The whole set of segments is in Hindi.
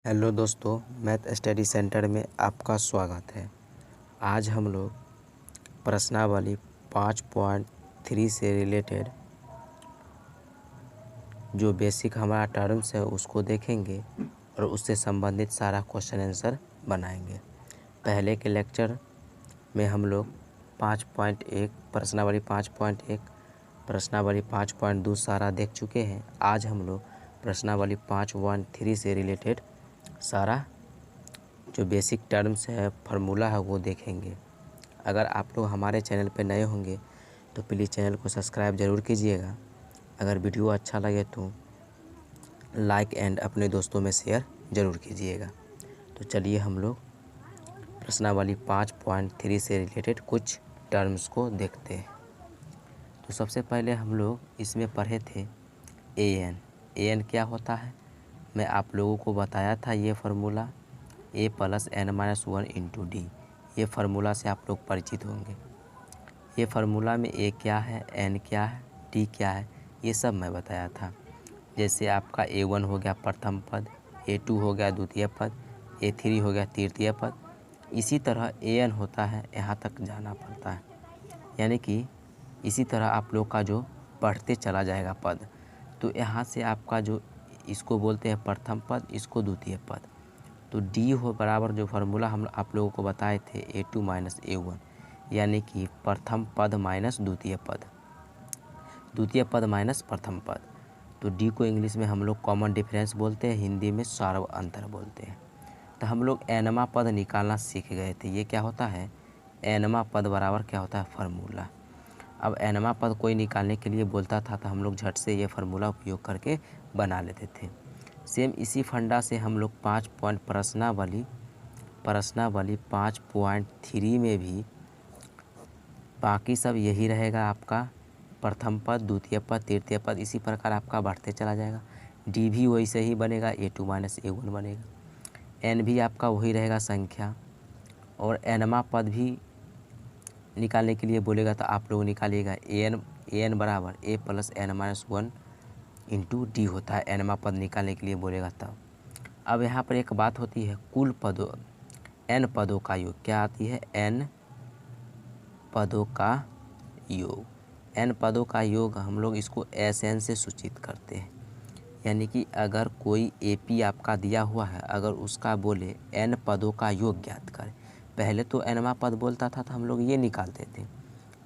हेलो दोस्तों, मैथ स्टडी सेंटर में आपका स्वागत है। आज हम लोग प्रश्नावली 5.3 से रिलेटेड जो बेसिक हमारा टर्म्स है उसको देखेंगे और उससे संबंधित सारा क्वेश्चन आंसर बनाएंगे। पहले के लेक्चर में हम लोग 5.1 प्रश्नावली 5.1 प्रश्नावली 5.2 सारा देख चुके हैं। आज हम लोग प्रश्नावली 5.3 से रिलेटेड सारा जो बेसिक टर्म्स है फार्मूला है वो देखेंगे। अगर आप लोग हमारे चैनल पर नए होंगे तो प्लीज़ चैनल को सब्सक्राइब ज़रूर कीजिएगा। अगर वीडियो अच्छा लगे तो लाइक एंड अपने दोस्तों में शेयर ज़रूर कीजिएगा। तो चलिए हम लोग प्रश्नावली 5.3 से रिलेटेड कुछ टर्म्स को देखते हैं। तो सबसे पहले हम लोग इसमें पढ़े थे एन क्या होता है। मैं आप लोगों को बताया था ये फार्मूला a + n-1 × d। ये फार्मूला से आप लोग परिचित होंगे। ये फार्मूला में a क्या है, n क्या है, d क्या है, ये सब मैं बताया था। जैसे आपका a1 हो गया प्रथम पद, a2 हो गया द्वितीय पद, a3 हो गया तृतीय पद। इसी तरह an होता है, यहाँ तक जाना पड़ता है। यानी कि इसी तरह आप लोग का जो बढ़ते चला जाएगा पद। तो यहाँ से आपका जो इसको बोलते हैं प्रथम पद, इसको द्वितीय पद। तो d हो बराबर जो फार्मूला हम आप लोगों को बताए थे a2 - a1, यानी कि प्रथम पद माइनस द्वितीय पद, द्वितीय पद माइनस प्रथम पद। तो d को इंग्लिश में हम लोग कॉमन डिफरेंस बोलते हैं, हिंदी में सार्व अंतर बोलते हैं। तो हम लोग nवां पद निकालना सीख गए थे। ये क्या होता है, nवां पद बराबर क्या होता है, फार्मूला। अब nवां पद कोई निकालने के लिए बोलता था तो हम लोग झट से ये फार्मूला उपयोग करके बना लेते थे। सेम इसी फंडा से हम लोग 5 पॉइंट प्रश्नावली 5.3 में भी बाकी सब यही रहेगा आपका, प्रथम पद, द्वितीय पद, तृतीय पद, इसी प्रकार आपका बढ़ते चला जाएगा। डी भी वैसे ही बनेगा, a2 - a1 बनेगा। एन भी आपका वही रहेगा संख्या, और nवां पद भी निकालने के लिए बोलेगा तो आप लोग निकालिएगा an बराबर a + n-1 × d होता है। nवां पद निकालने के लिए बोलेगा तब। अब यहाँ पर एक बात होती है, कुल पदों n पदों का योग क्या आती है, n पदों का योग। n पदों का योग हम लोग इसको Sn से सूचित करते हैं। यानी कि अगर कोई AP आपका दिया हुआ है, अगर उसका बोले n पदों का योग ज्ञात करें, पहले तो nवां पद बोलता था तो हम लोग ये निकालते थे।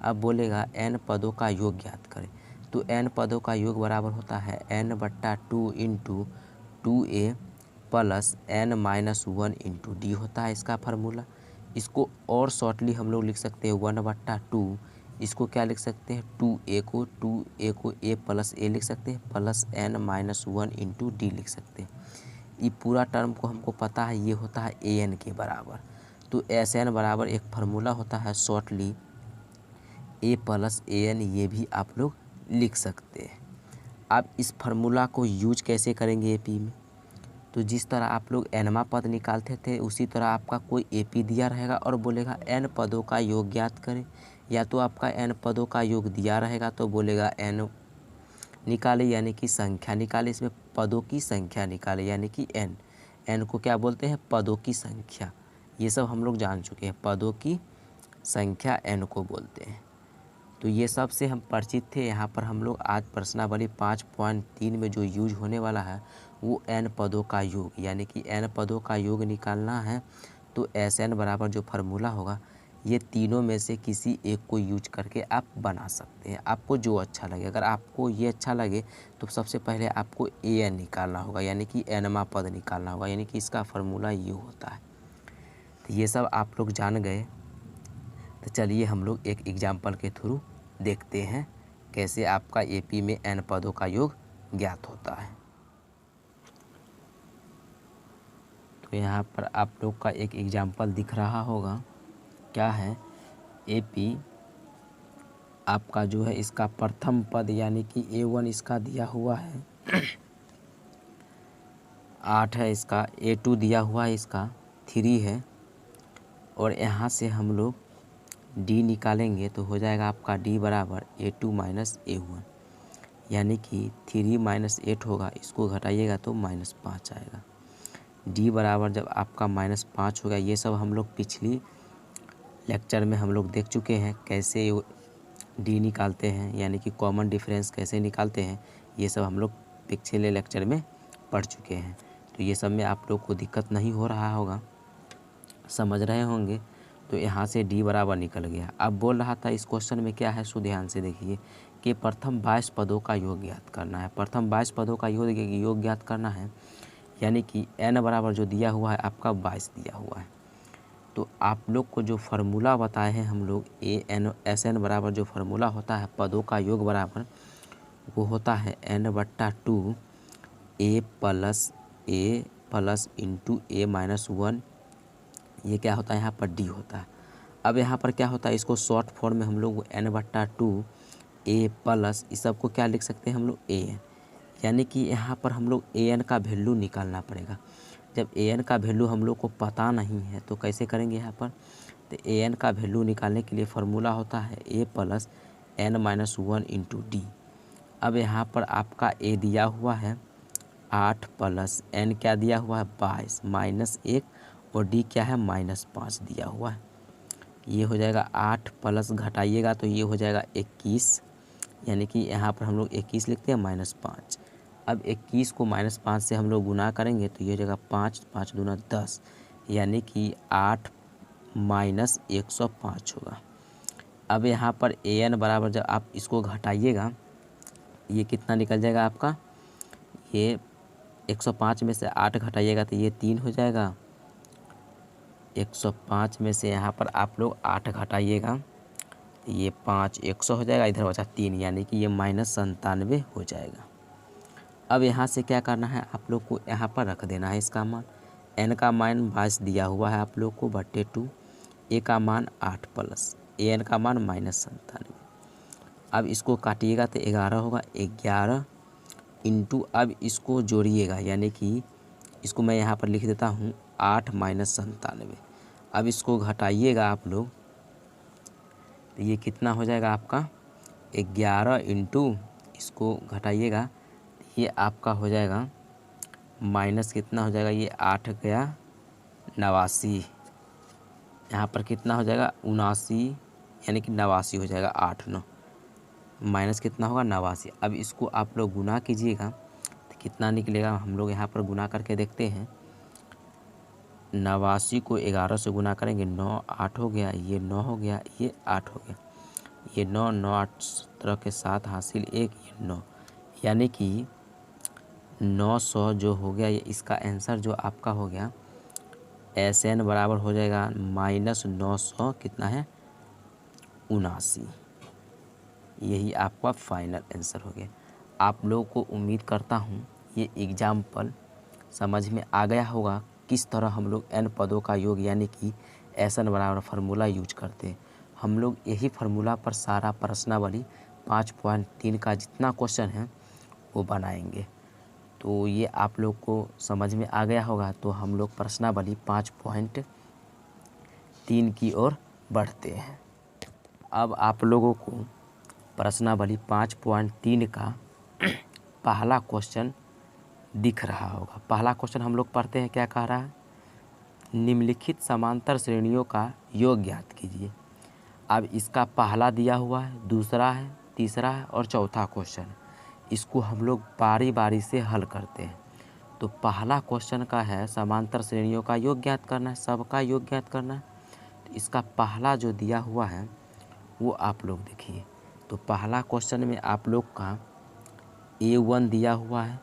अब बोलेगा n पदों का योग ज्ञात करें, तो n पदों का योग बराबर होता है n/2 × 2a + n-1 × d होता है इसका फार्मूला। इसको और शॉर्टली हम लोग लिख सकते हैं 1/2। इसको क्या लिख सकते हैं, 2a को a + a लिख सकते हैं, + n-1 × d लिख सकते हैं। ये पूरा टर्म को हमको पता है, ये होता है an के बराबर। तो Sn बराबर एक फार्मूला होता है शॉर्टली a + an, ये भी आप लोग लिख सकते हैं। आप इस फार्मूला को यूज कैसे करेंगे AP में, तो जिस तरह आप लोग nवां पद निकालते थे उसी तरह आपका कोई AP दिया रहेगा और बोलेगा n पदों का योग ज्ञात करें, या तो आपका n पदों का योग दिया रहेगा तो बोलेगा n निकाले, यानी कि संख्या निकाले, इसमें पदों की संख्या निकाले, यानी कि n को क्या बोलते हैं, पदों की संख्या। ये सब हम लोग जान चुके हैं, पदों की संख्या n को बोलते हैं। तो ये सब से हम परिचित थे। यहाँ पर हम लोग आज प्रश्नावली 5.3 में जो यूज होने वाला है वो n पदों का योग, यानी कि n पदों का योग निकालना है। तो Sn बराबर जो फार्मूला होगा, ये तीनों में से किसी एक को यूज करके आप बना सकते हैं, आपको जो अच्छा लगे। अगर आपको ये अच्छा लगे तो सबसे पहले आपको an निकालना होगा, यानी कि nवां पद निकालना होगा, यानी कि इसका फार्मूला ये होता है। तो ये सब आप लोग जान गए। तो चलिए हम लोग एक एग्जाम्पल के थ्रू देखते हैं कैसे आपका AP में n पदों का योग ज्ञात होता है। तो यहाँ पर आप लोग का एक एग्जाम्पल दिख रहा होगा, क्या है, AP आपका जो है इसका प्रथम पद यानी कि a1 इसका दिया हुआ है 8 है, इसका a2 दिया हुआ है इसका 3 है, और यहाँ से हम लोग d निकालेंगे तो हो जाएगा आपका d बराबर a2 - a1, यानी कि 3 - 8 होगा, इसको घटाइएगा तो -5 आएगा। डी बराबर जब आपका -5 हो गया, ये सब हम लोग पिछली लेक्चर में हम लोग देख चुके हैं कैसे डी निकालते हैं, यानी कि कॉमन डिफरेंस कैसे निकालते हैं, ये सब हम लोग पिछले लेक्चर में पढ़ चुके हैं। तो ये सब में आप लोग को दिक्कत नहीं हो रहा होगा, समझ रहे होंगे। तो यहाँ से डी बराबर निकल गया। अब बोल रहा था इस क्वेश्चन में क्या है, सो ध्यान से देखिए कि प्रथम 22 पदों का योग ज्ञात करना है। प्रथम 22 पदों का योग ज्ञात करना है, यानी कि n बराबर जो दिया हुआ है आपका 22 दिया हुआ है। तो आप लोग को जो फार्मूला बताए हैं हम लोग SN बराबर जो फार्मूला होता है पदों का योग बराबर, वो होता है n/2 a plus into a-1। ये क्या होता है, यहाँ पर डी होता है। अब यहाँ पर क्या होता है, इसको शॉर्ट फॉर्म में हम लोग n/2 a प्लस इस सब को क्या लिख सकते हैं हम लोग an, यानी कि यहाँ पर हम लोग an का वैल्यू निकालना पड़ेगा। जब an का वैल्यू हम लोग को पता नहीं है तो कैसे करेंगे यहाँ पर, तो an का वैल्यू निकालने के लिए फार्मूला होता है a plus n-1 into D. अब यहाँ पर आपका a दिया हुआ है 8 प्लस n क्या दिया हुआ है 22 -1 और d क्या है -5 दिया हुआ है। ये हो जाएगा 8 प्लस घटाइएगा तो ये हो जाएगा 21, यानी कि यहाँ पर हम लोग 21 लिखते हैं -5। अब 21 को -5 से हम लोग गुना करेंगे तो ये हो जाएगा 5, 5 दूना 10, यानी कि 8 - 105 होगा। अब यहाँ पर an बराबर जब आप इसको घटाइएगा, ये कितना निकल जाएगा आपका, ये 105 में से 8 घटाइएगा तो ये 3 हो जाएगा। 105 में से यहाँ पर आप लोग 8 घटाइएगा तो ये 5, 100 हो जाएगा, इधर बचा 3, यानी कि ये -97 हो जाएगा। अब यहाँ से क्या करना है, आप लोग को यहाँ पर रख देना है इसका मान। n का मान 22 दिया हुआ है आप लोग को /2, a का मान 8 प्लस an का मान -97। अब इसको काटिएगा तो 11 होगा, 11 इंटू, अब इसको जोड़िएगा, यानी कि इसको मैं यहाँ पर लिख देता हूँ 8 - 97। अब इसको घटाइएगा आप लोग तो ये कितना हो जाएगा आपका 11 इंटू, इसको घटाइएगा ये आपका हो जाएगा माइनस कितना हो जाएगा, ये 8 गया 89, यहाँ पर कितना हो जाएगा 79, यानी कि 89 हो जाएगा, 8 9 माइनस कितना होगा 89। अब इसको आप लोग गुना कीजिएगा तो कितना निकलेगा, हम लोग यहाँ पर गुना करके देखते हैं। 89 को 11 से गुना करेंगे, 9 8 हो गया, ये 9 हो गया, ये 8 हो गया, ये 9 9 8 17 के 7 हासिल 1, ये 9, यानी कि 900 जो हो गया, ये इसका आंसर जो आपका हो गया SN बराबर हो जाएगा -900 कितना है 79। यही आपका फाइनल आंसर हो गया। आप लोगों को उम्मीद करता हूँ ये एग्जाम्पल समझ में आ गया होगा किस तरह हम लोग n पदों का योग यानी कि SN बराबर फार्मूला यूज करते हैं। हम लोग यही फार्मूला पर सारा प्रश्नावली 5.3 का जितना क्वेश्चन है वो बनाएंगे। तो ये आप लोग को समझ में आ गया होगा। तो हम लोग प्रश्नावली 5.3 की ओर बढ़ते हैं। अब आप लोगों को प्रश्नावली 5.3 का पहला क्वेश्चन दिख रहा होगा। पहला क्वेश्चन हम लोग पढ़ते हैं, क्या कह रहा है, निम्नलिखित समांतर श्रेणियों का योग ज्ञात कीजिए। अब इसका पहला दिया हुआ है, दूसरा है, तीसरा है और चौथा क्वेश्चन। इसको हम लोग बारी बारी से हल करते हैं। तो पहला क्वेश्चन का है समांतर श्रेणियों का योग ज्ञात करना है, सबका योग ज्ञात करना है। तो इसका पहला जो दिया हुआ है वो आप लोग देखिए। तो पहला क्वेश्चन में आप लोग का A1 दिया हुआ है,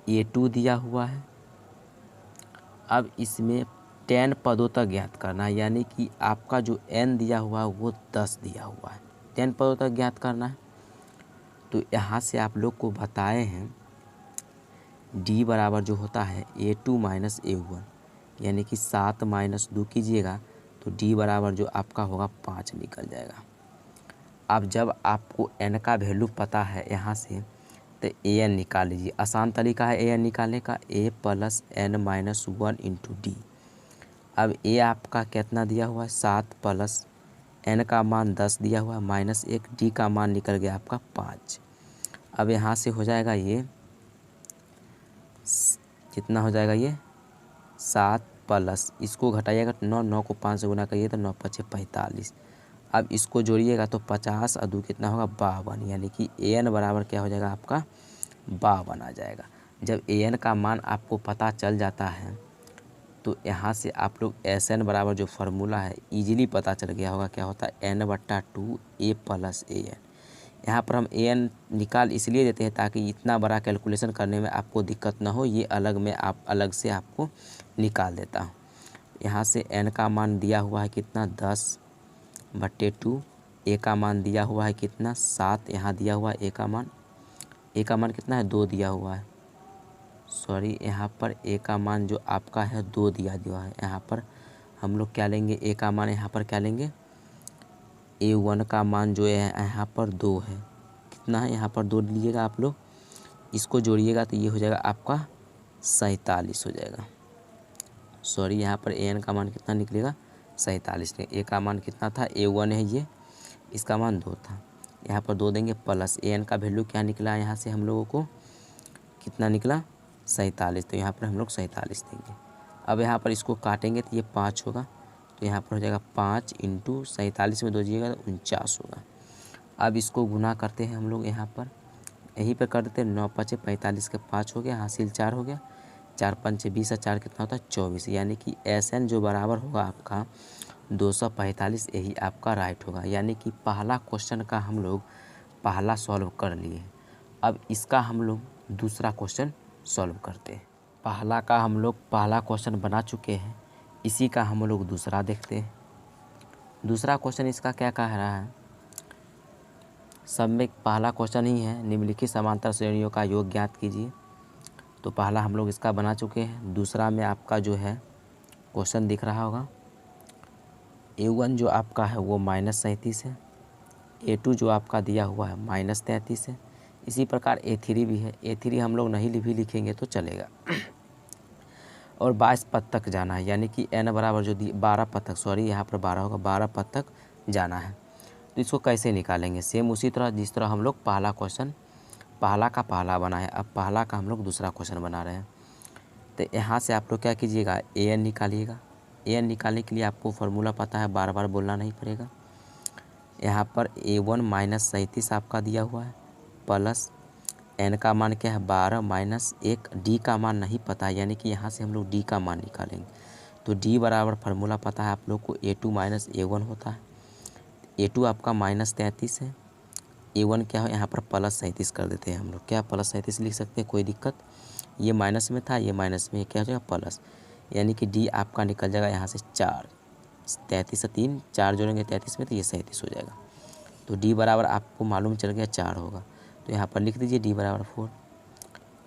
A2 दिया हुआ है। अब इसमें 10 पदों तक ज्ञात करना है, यानी कि आपका जो n दिया हुआ है वो 10 दिया हुआ है, 10 पदों तक ज्ञात करना है। तो यहाँ से आप लोग को बताए हैं d बराबर जो होता है A2 - A1, यानी कि 7 - 2 कीजिएगा तो d बराबर जो आपका होगा 5 निकल जाएगा। अब जब आपको n का वैल्यू पता है यहाँ से तो an निकाल लीजिए। आसान तरीका है an निकालने का, a plus n-1 into D. अब a आपका कितना दिया हुआ है 7 प्लस n का मान 10 दिया हुआ है -1, d का मान निकल गया आपका 5। अब यहाँ से हो जाएगा ये कितना हो जाएगा, ये 7 प्लस इसको घटाइएगा 9, 9 को 5 से गुना करिए तो 9 पचे 45। अब इसको जोड़िएगा तो 50 और 2 कितना होगा 52, यानी कि an बराबर क्या हो जाएगा आपका 52 आ जाएगा। जब an का मान आपको पता चल जाता है तो यहाँ से आप लोग SN बराबर जो फार्मूला है इजीली पता चल गया होगा, क्या होता है n/2 a प्लस an। यहाँ पर हम an निकाल इसलिए देते हैं ताकि इतना बड़ा कैलकुलेशन करने में आपको दिक्कत ना हो, ये अलग से आपको निकाल देता हूँ। यहाँ से n का मान दिया हुआ है कितना 10/2, a का मान दिया हुआ है कितना 7, यहाँ दिया हुआ है a का मान कितना है 2 दिया हुआ है, सॉरी यहाँ पर a का मान जो आपका है 2 दिया है। यहाँ पर हम लोग क्या लेंगे, a का मान यहाँ पर क्या लेंगे, a1 का मान जो है यहाँ पर 2 है, कितना है यहाँ पर 2 लीजिएगा आप लोग, इसको जोड़िएगा तो ये हो जाएगा आपका 47 हो जाएगा। सॉरी यहाँ पर an का मान कितना निकलेगा 47, a का मान कितना था a1 है ये, इसका मान 2 था, यहाँ पर 2 देंगे प्लस an का वैल्यू क्या निकला यहाँ से हम लोगों को कितना निकला 47, तो यहाँ पर हम लोग 47 देंगे। अब यहाँ पर इसको काटेंगे तो ये 5 होगा, तो यहाँ पर हो जाएगा 5 इंटू 47 में 2 दीजिएगा तो 49 होगा। अब इसको गुना करते हैं हम लोग, यहाँ पर यहीं पर कर देते हैं 9 पचे 45 के 5 हो गया, हासिल 4 हो गया, 4 पंचे 20 और 4 कितना होता है 24, यानी कि SN जो बराबर होगा आपका 245, यही आपका राइट होगा। यानी कि पहला क्वेश्चन का हम लोग पहला सॉल्व कर लिए। अब इसका हम लोग दूसरा क्वेश्चन सॉल्व करते हैं। पहला का हम लोग पहला क्वेश्चन बना चुके हैं, इसी का हम लोग दूसरा देखते हैं। दूसरा क्वेश्चन इसका क्या कह रहा है, सब में पहला क्वेश्चन ही है, निम्नलिखित समांतर श्रेणियों का योग ज्ञात कीजिए। तो पहला हम लोग इसका बना चुके हैं। दूसरा में आपका जो है क्वेश्चन दिख रहा होगा, a1 जो आपका है वो -37 है, a2 जो आपका दिया हुआ है -33 है, इसी प्रकार a3 भी है। a3 हम लोग नहीं भी लिखेंगे तो चलेगा। और 22 पद तक जाना है, यानी कि n बराबर जो 12 पद तक, सॉरी यहाँ पर 12 होगा, 12 पद तक जाना है। तो इसको कैसे निकालेंगे, सेम उसी तरह जिस तरह हम लोग पहला क्वेश्चन पहला का पहला बना है, अब पहला का हम लोग दूसरा क्वेश्चन बना रहे हैं। तो यहाँ से आप लोग क्या कीजिएगा, an निकालिएगा। an निकालने के लिए आपको फार्मूला पता है, बार बार बोलना नहीं पड़ेगा। यहाँ पर a1 -37 आपका दिया हुआ है, प्लस n का मान क्या है 12 -1, d का मान नहीं पता है, यानी कि यहाँ से हम लोग d का मान निकालेंगे। तो d बराबर फार्मूला पता है आप लोग को, a2 - a1 होता है। a2 आपका -33 है, a1 क्या है यहाँ पर +37 कर देते हैं हम लोग, क्या +37 लिख सकते हैं, कोई दिक्कत, ये माइनस में था, ये माइनस में, क्या हो जाएगा प्लस, यानी कि d आपका निकल जाएगा यहाँ से 4, 33 से 3 4 जोड़ेंगे 33 में तो ये 37 हो जाएगा। तो d बराबर आपको मालूम चल गया 4 होगा, तो यहाँ पर लिख दीजिए d बराबर 4।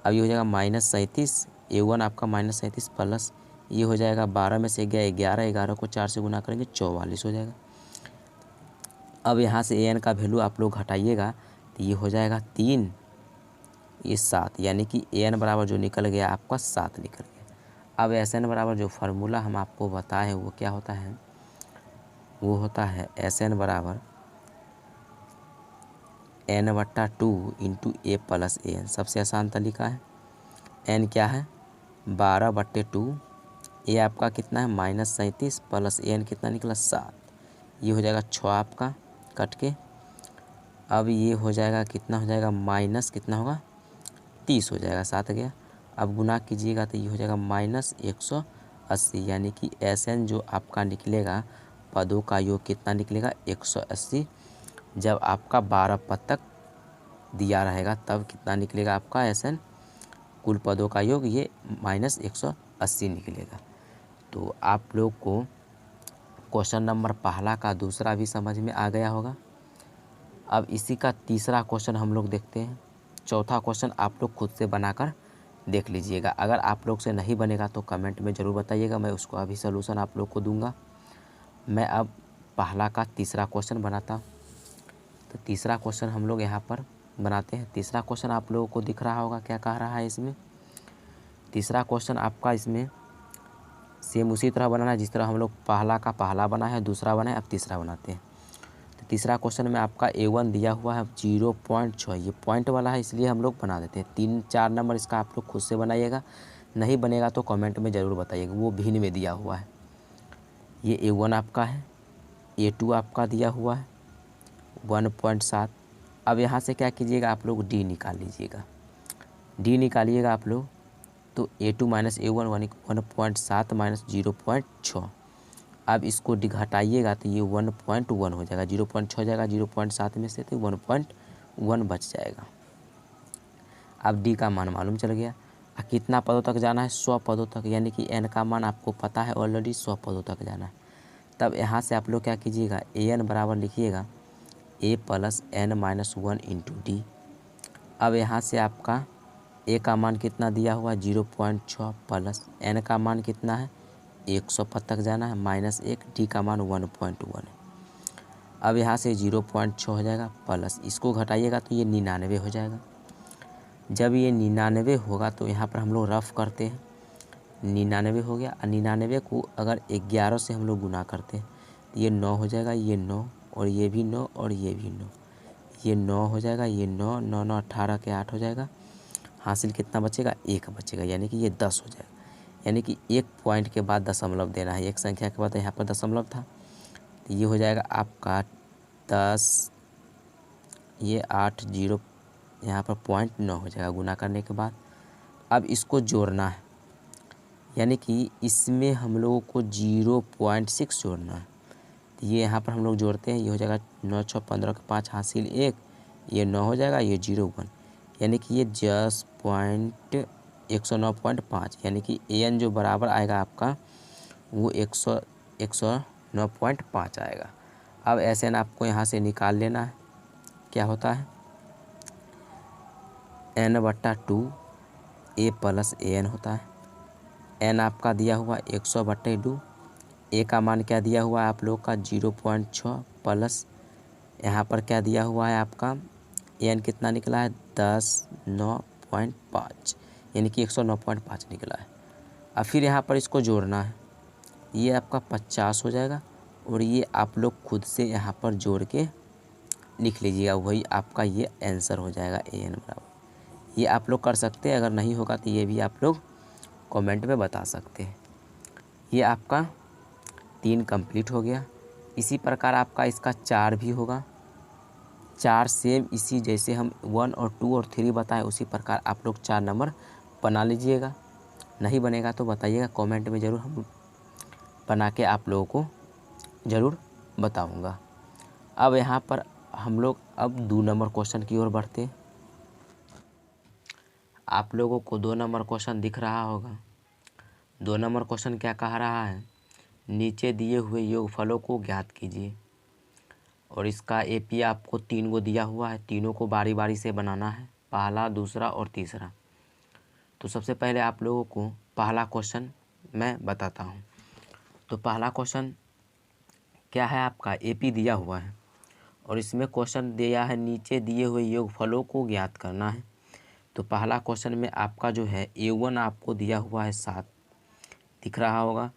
अब ये हो जाएगा -37, a1 आपका -37 प्लस ये हो जाएगा 12 में से गया 11, 11 को 4 से गुना करेंगे 44 हो जाएगा। अब यहाँ से an का वैल्यू आप लोग घटाइएगा तो ये हो जाएगा 3, ये 7, यानी कि an बराबर जो निकल गया आपका 7 निकल गया। अब SN बराबर जो फार्मूला हम आपको बताए वो क्या होता है, वो होता है SN बराबर n/2 into a plus an। सबसे आसान तरीका है, n क्या है 12/2, a आपका कितना है -37 प्लस an कितना निकला 7, ये हो जाएगा 6 आपका कट के। अब ये हो जाएगा कितना हो जाएगा माइनस कितना होगा 30 हो जाएगा, 7 गया। अब गुना कीजिएगा तो ये हो जाएगा -180, यानी कि SN जो आपका निकलेगा पदों का योग कितना निकलेगा 180। जब आपका 12 पद तक दिया रहेगा तब कितना निकलेगा आपका SN, कुल पदों का योग ये -180 निकलेगा। तो आप लोग को क्वेश्चन नंबर पहला का दूसरा भी समझ में आ गया होगा। अब इसी का तीसरा क्वेश्चन हम लोग देखते हैं। चौथा क्वेश्चन आप लोग खुद से बनाकर देख लीजिएगा, अगर आप लोग से नहीं बनेगा तो कमेंट में ज़रूर बताइएगा, मैं उसको अभी सलूशन आप लोग को दूंगा। मैं अब पहला का तीसरा क्वेश्चन बनाता हूँ। तो तीसरा क्वेश्चन हम लोग यहाँ पर बनाते हैं। तीसरा क्वेश्चन आप लोगों को दिख रहा होगा क्या कह रहा है इसमें। तीसरा क्वेश्चन आपका इसमें सेम उसी तरह बनाना है जिस तरह हम लोग पहला का पहला बना है, दूसरा बना है, अब तीसरा बनाते हैं। तो तीसरा क्वेश्चन में आपका a1 दिया हुआ है 0.6, ये पॉइंट वाला है इसलिए हम लोग बना देते हैं। 3 4 नंबर इसका आप लोग खुद से बनाइएगा, नहीं बनेगा तो कमेंट में ज़रूर बताइएगा, वो भिन्न में दिया हुआ है। ये A1 आपका है, A2 आपका दिया हुआ है 1.7। अब यहाँ से क्या कीजिएगा, आप लोग D निकाल लीजिएगा। D निकालिएगा आप लोग तो A2 माइनस A1 1.7 माइनस 0.6। अब इसको घटाइएगा तो ये 1.1 हो जाएगा, 0.6 हो जाएगा 0.7 में से, तो 1.1 बच जाएगा। अब D का मान मालूम चल गया। कितना पदों तक जाना है, 100 पदों तक, यानी कि n का मान आपको पता है ऑलरेडी, 100 पदों तक जाना है। तब यहाँ से आप लोग क्या कीजिएगा, an बराबर लिखिएगा a plus n minus 1 into D. अब यहाँ से आपका a का मान कितना दिया हुआ है 0.6 प्लस n का मान कितना है 100 पद तक जाना है माइनस 1, d का मान 1.1 है। अब यहाँ से 0.6 हो जाएगा प्लस, इसको घटाइएगा तो ये 99 हो जाएगा। जब ये 99 होगा तो यहाँ पर हम लोग रफ करते हैं, 99 हो गया। और 99 को अगर 11 से हम लोग गुना करते हैं तो ये 9 हो जाएगा, ये 9 और ये भी 9 और ये भी 9, ये 9 हो जाएगा, ये 9 9 9 18 के 8 हो जाएगा। हासिल कितना बचेगा, 1 बचेगा, यानी कि ये 10 हो जाएगा। यानी कि एक पॉइंट के बाद दशमलव देना है, एक संख्या के बाद यहाँ पर दशमलव था तो ये हो जाएगा आपका 10, ये 8 0 यहाँ पर 0.9 हो जाएगा गुना करने के बाद। अब इसको जोड़ना है, यानी कि इसमें हम लोगों को 0.6 जोड़ना है। तो ये यहाँ पर हम लोग जोड़ते हैं, ये हो जाएगा 9 6 15 के 5 हासिल 1, ये 9 हो जाएगा, ये 0.1, यानी कि ये 109.5, यानी कि an जो बराबर आएगा आपका वो 109.5 आएगा। अब SN आपको यहाँ से निकाल लेना है, क्या होता है n/2 a प्लस an होता है। n आपका दिया हुआ 100/2, a का मान क्या दिया हुआ है आप लोग का 0.6 प्लस यहाँ पर क्या दिया हुआ है आपका n कितना निकला है 10.9.5, यानी कि 109.5 निकला है। अब फिर यहाँ पर इसको जोड़ना है, ये आपका 50 हो जाएगा और ये आप लोग खुद से यहाँ पर जोड़ के लिख लीजिएगा, वही आपका ये आंसर हो जाएगा an बराबर। ये आप लोग कर सकते हैं, अगर नहीं होगा तो ये भी आप लोग कमेंट में बता सकते हैं। ये आपका 3 कंप्लीट हो गया। इसी प्रकार आपका इसका 4 भी होगा, 4 सेम इसी जैसे हम 1 और 2 और 3 बताएं उसी प्रकार आप लोग 4 नंबर बना लीजिएगा। नहीं बनेगा तो बताइएगा कमेंट में, ज़रूर हम बना के आप लोगों को ज़रूर बताऊंगा। अब यहाँ पर हम लोग अब 2 नंबर क्वेश्चन की ओर बढ़ते हैं। आप लोगों को 2 नंबर क्वेश्चन दिख रहा होगा। 2 नंबर क्वेश्चन क्या कह रहा है, नीचे दिए हुए योगफलों को ज्ञात कीजिए। और इसका AP आपको 3 को दिया हुआ है, तीनों को बारी बारी से बनाना है, पहला दूसरा और तीसरा। तो सबसे पहले आप लोगों को पहला क्वेश्चन मैं बताता हूँ। तो पहला क्वेश्चन क्या है, आपका AP दिया हुआ है और इसमें क्वेश्चन दिया है नीचे दिए हुए योगफलों को ज्ञात करना है। तो पहला क्वेश्चन में आपका जो है A1 आपको दिया हुआ है 7 दिख रहा होगा,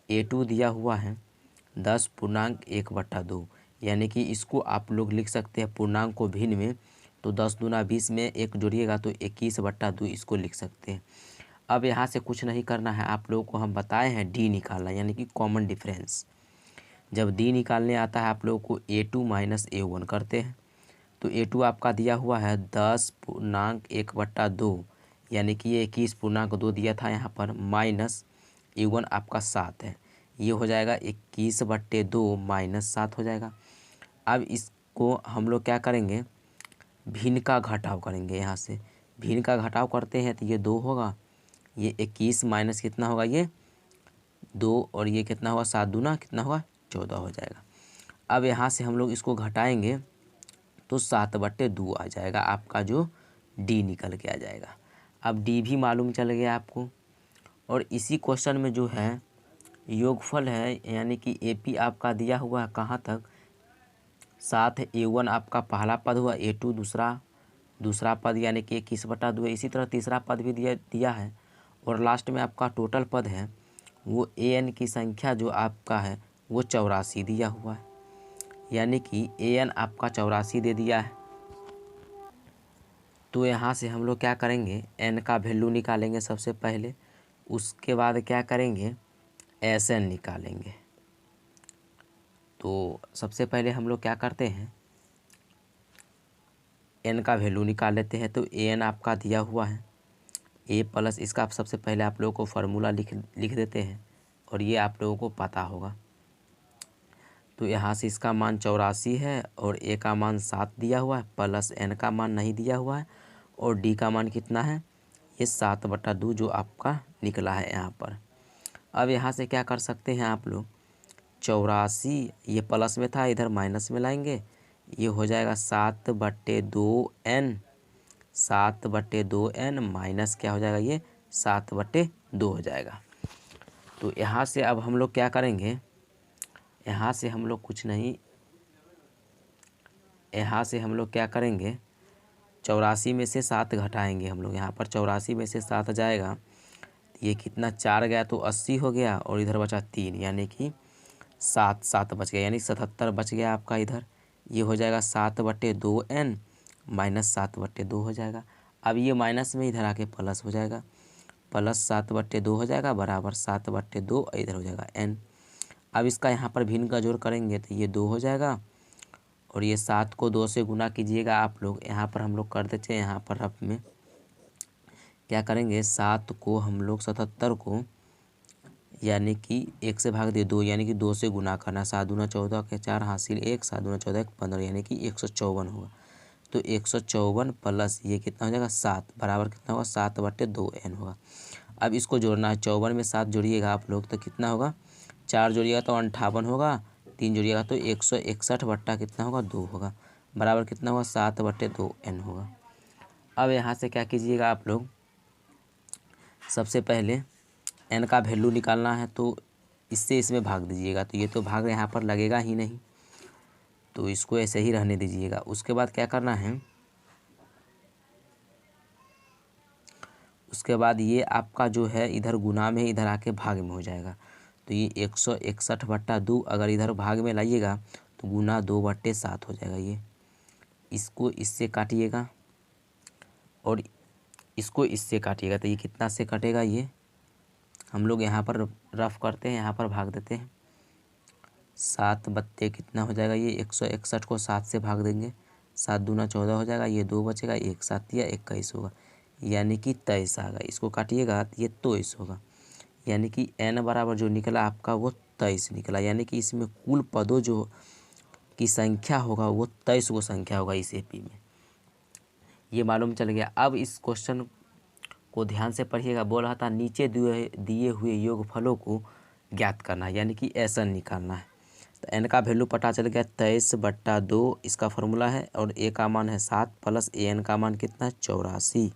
A2 दिया हुआ है 10.1/2, यानी कि इसको आप लोग लिख सकते हैं पूर्णांक को भिन्न में, तो 10 दूना 20 में 1 जोड़िएगा तो 21/2 इसको लिख सकते हैं। अब यहाँ से कुछ नहीं करना है, आप लोगों को हम बताए हैं D निकालना, यानी कि कॉमन डिफरेंस। जब D निकालने आता है आप लोगों को A2 माइनस A1 करते हैं। तो A2 आपका दिया हुआ है 10.1/2, यानी कि ये 21.2 दिया था यहाँ पर, माइनस A1 आपका 7 है, ये हो जाएगा 21/2 माइनस 7 हो जाएगा। अब इसको हम लोग क्या करेंगे, भिन्न का घटाव करेंगे। यहाँ से भिन्न का घटाव करते हैं तो ये 2 होगा, ये 21 माइनस कितना होगा ये 2, और ये कितना होगा 7 दूना कितना होगा 14 हो जाएगा। अब यहाँ से हम लोग इसको घटाएंगे तो 7/2 आ जाएगा, आपका जो D निकल के आ जाएगा। अब D भी मालूम चल गया आपको। और इसी क्वेश्चन में जो है योगफल है, यानी कि AP आपका दिया हुआ है कहाँ तक 7 है, A1 आपका पहला पद हुआ, A2 दूसरा पद यानी कि 21/2, इसी तरह तीसरा पद भी दिया है। और लास्ट में आपका टोटल पद है वो AN की संख्या जो आपका है वो 84 दिया हुआ है, यानी कि AN आपका 84 दे दिया है। तो यहाँ से हम लोग क्या करेंगे, N का वैल्यू निकालेंगे सबसे पहले। उसके बाद क्या करेंगे, एस एन निकालेंगे। तो सबसे पहले हम लोग क्या करते हैं, एन का वैल्यू निकाल लेते हैं। तो ए एन आपका दिया हुआ है, ए प्लस इसका आप सबसे पहले आप लोगों को फार्मूला लिख देते हैं और ये आप लोगों को पता होगा। तो यहाँ से इसका मान 84 है और ए का मान 7 दिया हुआ है, प्लस एन का मान नहीं दिया हुआ है और डी का मान कितना है, ये 7/2 जो आपका निकला है यहाँ पर। अब यहाँ से क्या कर सकते हैं आप लोग, 84 ये प्लस में था, इधर माइनस में लाएंगे, ये हो जाएगा 7/2n, 7/2n माइनस क्या हो जाएगा, ये 7/2 हो जाएगा। तो यहाँ से अब हम लोग क्या करेंगे, यहाँ से हम लोग कुछ नहीं, यहाँ से हम लोग क्या करेंगे, 84 में से 7 घटाएंगे हम लोग। यहाँ पर 84 में से 7 जाएगा, ये कितना 4 गया तो 80 हो गया और इधर बचा 3, यानी कि 7 बच गया, यानी 77 बच गया आपका इधर। ये हो जाएगा 7/2n माइनस 7/2 हो जाएगा। अब ये माइनस में इधर आके प्लस हो जाएगा, प्लस 7/2 हो जाएगा बराबर 7/2, इधर हो जाएगा n। अब इसका यहाँ पर भिन्न का जोड़ करेंगे तो ये 2 हो जाएगा और ये 7 को 2 से गुना कीजिएगा आप लोग। यहाँ पर हम लोग कर देते हैं, यहाँ पर रफ में क्या करेंगे, 7 को हम लोग 77 को यानी कि 1 से भाग दे 2, यानी कि 2 से गुना करना, 7 दूना 14 के 4 हासिल 1, 7 दूना 14 के 15, यानी कि 154 होगा। तो 154 प्लस ये कितना हो जाएगा 7 बराबर कितना होगा 7/2n होगा। अब इसको जोड़ना है, 54 में 7 जोड़िएगा आप लोग तो कितना होगा, 4 जोड़िएगा तो 58 होगा, 3 जोड़िएगा तो 161 बट्टा कितना होगा 2 होगा, बराबर कितना होगा 7/2n होगा। अब यहाँ से क्या कीजिएगा आप लोग, सबसे पहले एन का वैल्यू निकालना है तो इससे इसमें भाग दीजिएगा, तो ये तो भाग यहाँ पर लगेगा ही नहीं, तो इसको ऐसे ही रहने दीजिएगा। उसके बाद क्या करना है, उसके बाद ये आपका जो है इधर गुना में इधर आके भाग में हो जाएगा। तो ये 161/2 अगर इधर भाग में लाइएगा तो गुना 2/7 हो जाएगा। ये इसको इससे काटिएगा और इसको इससे काटिएगा, तो ये कितना से कटेगा, ये हम लोग यहाँ पर रफ करते हैं, यहाँ पर भाग देते हैं। 7 बत्ते कितना हो जाएगा, ये 161 को 7 से भाग देंगे, 7 दूना 14 हो जाएगा, ये 2 बचेगा, 1 7 या 21 होगा, यानी कि 23 आ गया। इसको काटिएगा तो ये 23 होगा, यानी कि n बराबर जो निकला आपका वो 23 निकला, यानी कि इसमें कुल पदों जो की संख्या होगा वो 23 को संख्या होगा इस एपी में, ये मालूम चल गया। अब इस क्वेश्चन को ध्यान से पढ़िएगा, बोल रहा था नीचे दिए हुए योगफलों को ज्ञात करना है, यानी कि एसन निकालना है। तो एन का वैल्यू पता चल गया 23/2 इसका फॉर्मूला है और ए का मान है 7 प्लस ए एन का मान कितना है 84।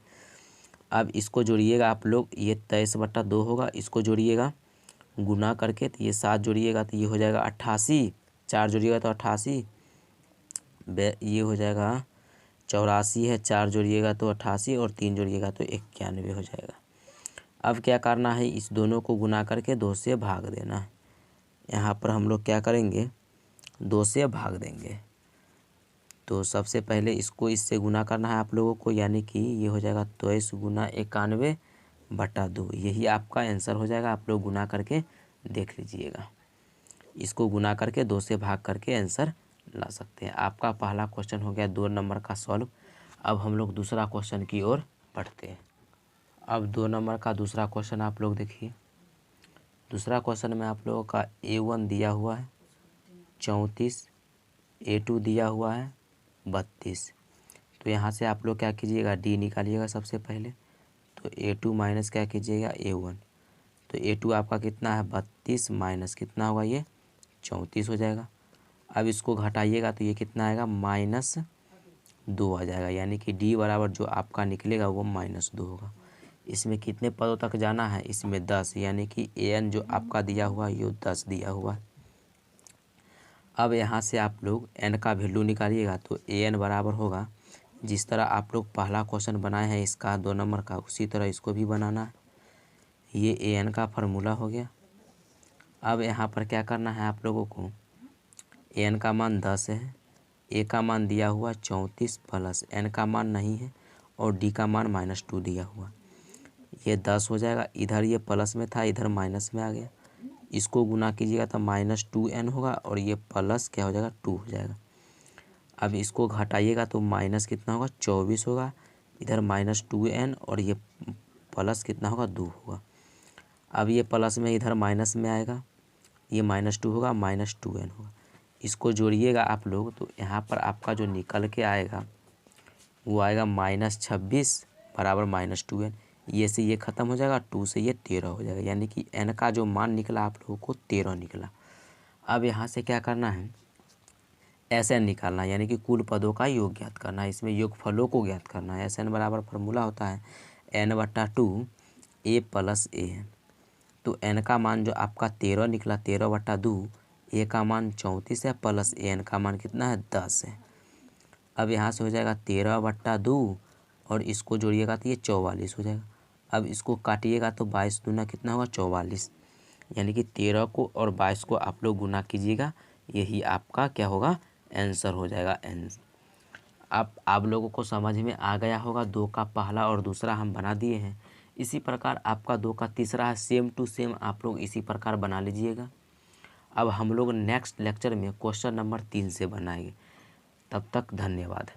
अब इसको जोड़िएगा आप लोग, ये 23/2 होगा, इसको जोड़िएगा गुना करके, तो ये 7 जोड़िएगा तो ये हो जाएगा 88, 4 जोड़िएगा तो 88, ये हो जाएगा 84 है, 4 जोड़िएगा तो 88 और 3 जोड़िएगा तो 91 हो जाएगा। अब क्या करना है, इस दोनों को गुना करके 2 से भाग देना है। यहाँ पर हम लोग क्या करेंगे, 2 से भाग देंगे। तो सबसे पहले इसको इससे गुना करना है आप लोगों को, यानी कि ये हो जाएगा 23 गुना 91/2, यही आपका आंसर हो जाएगा। आप लोग गुना करके देख लीजिएगा, इसको गुना करके 2 से भाग करके आंसर ला सकते हैं। आपका पहला क्वेश्चन हो गया 2 नंबर का सॉल्व। अब हम लोग दूसरा क्वेश्चन की ओर बढ़ते हैं। अब 2 नंबर का दूसरा क्वेश्चन आप लोग देखिए। दूसरा क्वेश्चन में आप लोगों का A1 दिया हुआ है 34, A2 दिया हुआ है 32। तो यहाँ से आप लोग क्या कीजिएगा, डी निकालिएगा सबसे पहले। तो A2 माइनस क्या कीजिएगा A1, तो A2 आपका कितना है 32 माइनस कितना होगा ये 34 हो जाएगा। अब इसको घटाइएगा तो ये कितना आएगा -2 आ जाएगा, यानी कि डी बराबर जो आपका निकलेगा वो -2 होगा। इसमें कितने पदों तक जाना है, इसमें 10, यानी कि an जो आपका दिया हुआ है ये 10 दिया हुआ है। अब यहाँ से आप लोग n का वैल्यू निकालिएगा तो an बराबर होगा, जिस तरह आप लोग पहला क्वेश्चन बनाए हैं इसका 2 नंबर का, उसी तरह इसको भी बनाना है। ये an का फार्मूला हो गया। अब यहाँ पर क्या करना है आप लोगों को, एन का मान 10 है, ए का मान दिया हुआ 34 प्लस एन का मान नहीं है और डी का मान -2 दिया हुआ। ये 10 हो जाएगा। इधर ये प्लस में था, इधर माइनस में आ गया। इसको गुना कीजिएगा तो -2n होगा और ये प्लस क्या हो जाएगा 2 हो जाएगा। अब इसको घटाइएगा तो माइनस कितना होगा 24 होगा। इधर -2n और ये प्लस कितना होगा 2 होगा। अब ये प्लस में इधर माइनस में आएगा, ये -2 होगा, -2n होगा। इसको जोड़िएगा आप लोग तो यहाँ पर आपका जो निकल के आएगा वो आएगा -26 बराबर -2n। ये से ये ख़त्म हो जाएगा, 2 से ये 13 हो जाएगा, यानी कि n का जो मान निकला आप लोगों को 13 निकला। अब यहाँ से क्या करना है, SN निकालना है, यानी कि कुल पदों का योग ज्ञात करना है। इसमें योगफलों को ज्ञात करना है। SN बराबर फार्मूला होता है n/2 a + an। तो n का मान जो आपका 13 निकला, 13/2, a का मान 34 है प्लस an का मान कितना है 10 है। अब यहाँ से हो जाएगा 13/2 और इसको जोड़िएगा तो ये 44 हो जाएगा। अब इसको काटिएगा तो 22 दूना कितना होगा 44, यानी कि 13 को और 22 को आप लोग गुना कीजिएगा, यही आपका क्या होगा आंसर हो जाएगा आंसर। अब आप लोगों को समझ में आ गया होगा, 2 का पहला और दूसरा हम बना दिए हैं। इसी प्रकार आपका 2 का तीसरा है, सेम टू सेम आप लोग इसी प्रकार बना लीजिएगा। अब हम लोग नेक्स्ट लेक्चर में क्वेश्चन नंबर 3 से बनाएंगे। तब तक धन्यवाद।